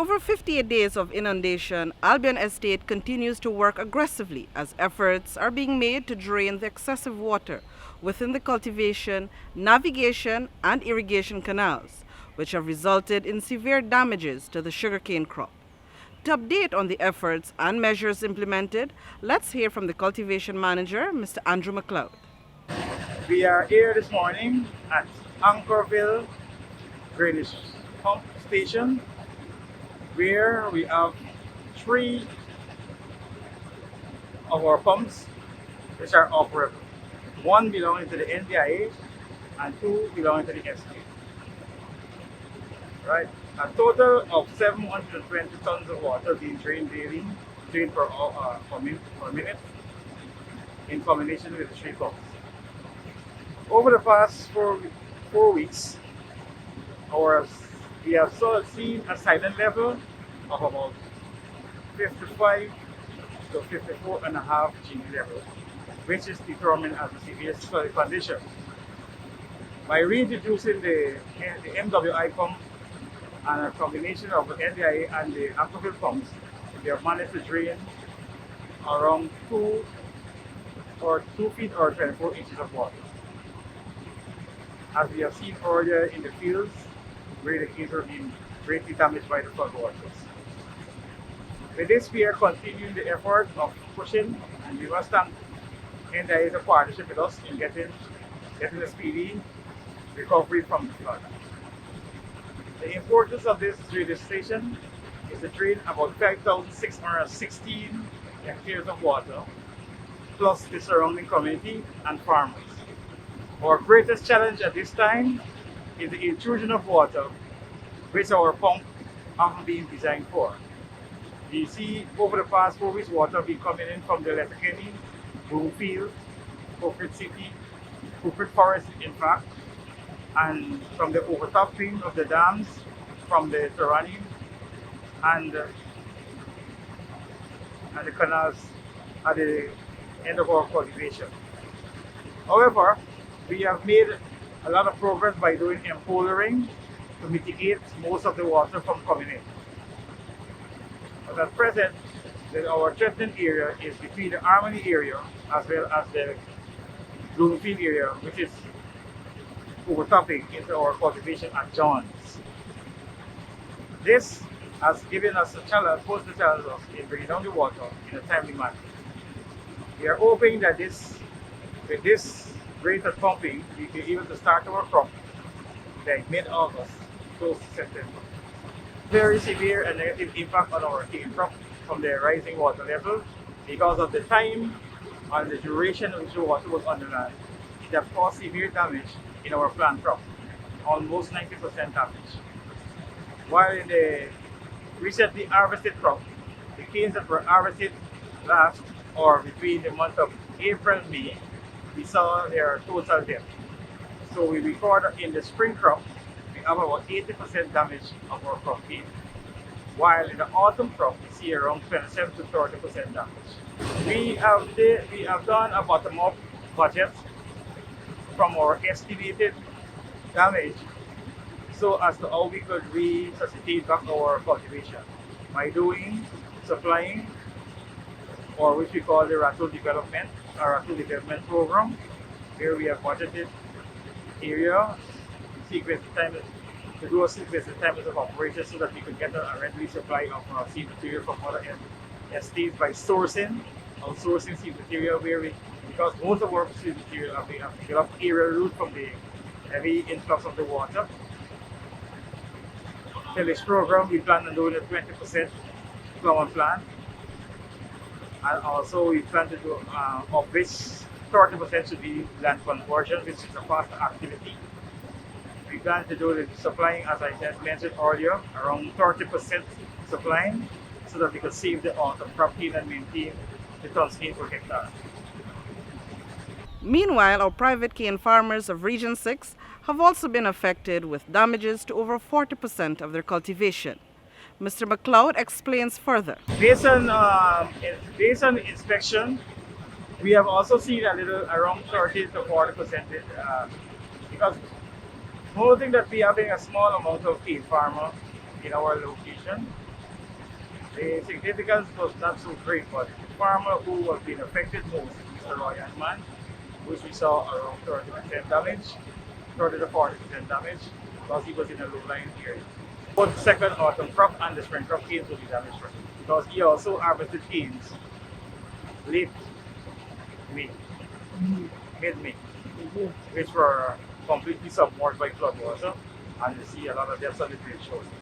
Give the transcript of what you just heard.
over 58 days of inundation, Albion Estate continues to work aggressively as efforts are being made to drain the excessive water within the cultivation, navigation, and irrigation canals, which have resulted in severe damages to the sugarcane crop. To update on the efforts and measures implemented, let's hear from the cultivation manager, Mr. Andrew McLeod. We are here this morning at Anchorville Drainage Pump Station, where we have three of our pumps which are operable. One belonging to the NDIA and two belonging to the SK. Right? A total of 720 tons of water being drained daily, drained per minute, in combination with the three pumps. Over the past four weeks, we have seen a silent level of about 55 to 54.5 Gini level, which is determined as a severe soil condition. By reintroducing the MWI pump and a combination of the NDIA and the Aquaville pumps, we have managed to drain around 2 feet or 24 inches of water. As we have seen earlier in the fields, where the canes were being greatly damaged by the floodwaters. With this, we are continuing the effort of pushing, and we must thank NDIA as a partnership with us in getting a speedy recovery from the flood. The importance of this drainage station is to drain about 5,616 hectares of water, plus the surrounding community and farmers. Our greatest challenge at this time is the intrusion of water, which our pump haven't been designed for. You see, over the past 4 weeks, water been coming in from the Letterkenny, Broomfield, Corporate City, Corporate Forest, in fact, and from the overtopping of the dams from the Torani and the canals at the end of our cultivation. However, we have made a lot of progress by doing empolering to mitigate most of the water from coming in. But at present, our threatened area is between the Harmony area as well as the Bloomfield area, which is overtopping into our cultivation at John's. This has given us a challenge, posed the challenge us in bringing down the water in a timely manner. We are hoping that with this greater pumping, we will be able to start our crop like mid-August, close to September. Very severe and negative impact on our cane crop from the rising water level because of the time and the duration in which the water was on the land. It has caused severe damage in our plant crop, almost 90% damage. While in the recently harvested crop, the canes that were harvested last or between the month of April and May, we saw their total death. So we record in the spring crop, we have about 80% damage of our crop cane. While in the autumn crop, we see around 27 to 30% damage. We have done a bottom-up budget from our estimated damage so as to how we could resuscitate back our cultivation by doing supplying, or which we call the rattle development program, where we have budgeted area sequence time to do a sequence times of operation so that we could get a readily supply of seed material from other estates by outsourcing seed material, because most of our seed material have developed aerial root from the heavy influx of the water. In this program, we plan on doing a 20% flower plant, and also we plan to do of which 30% should be land conversion, which is a faster activity. We plan to do the supplying, as I mentioned earlier, around 30% supplying, so that we could save the autumn crop yield and maintain the tons gain per hectare. Meanwhile, our private cane farmers of Region 6 have also been affected with damages to over 40% of their cultivation. Mr. McLeod explains further. Based on inspection, we have also seen a little around 30 to 40% because noting that we having a small amount of cane farmer in our location, The significance was not so great, but the farmer who was being affected most, Mr. Roy Antman, which we saw around 30% damage, 30 to 40% damage, because he was in a low-lying area. Both the second autumn crop and the spring crop canes will be damaged for him, because he also harvested canes late May, mid-May, which were completely submerged by flood water, and you see a lot of deaths on the field shows.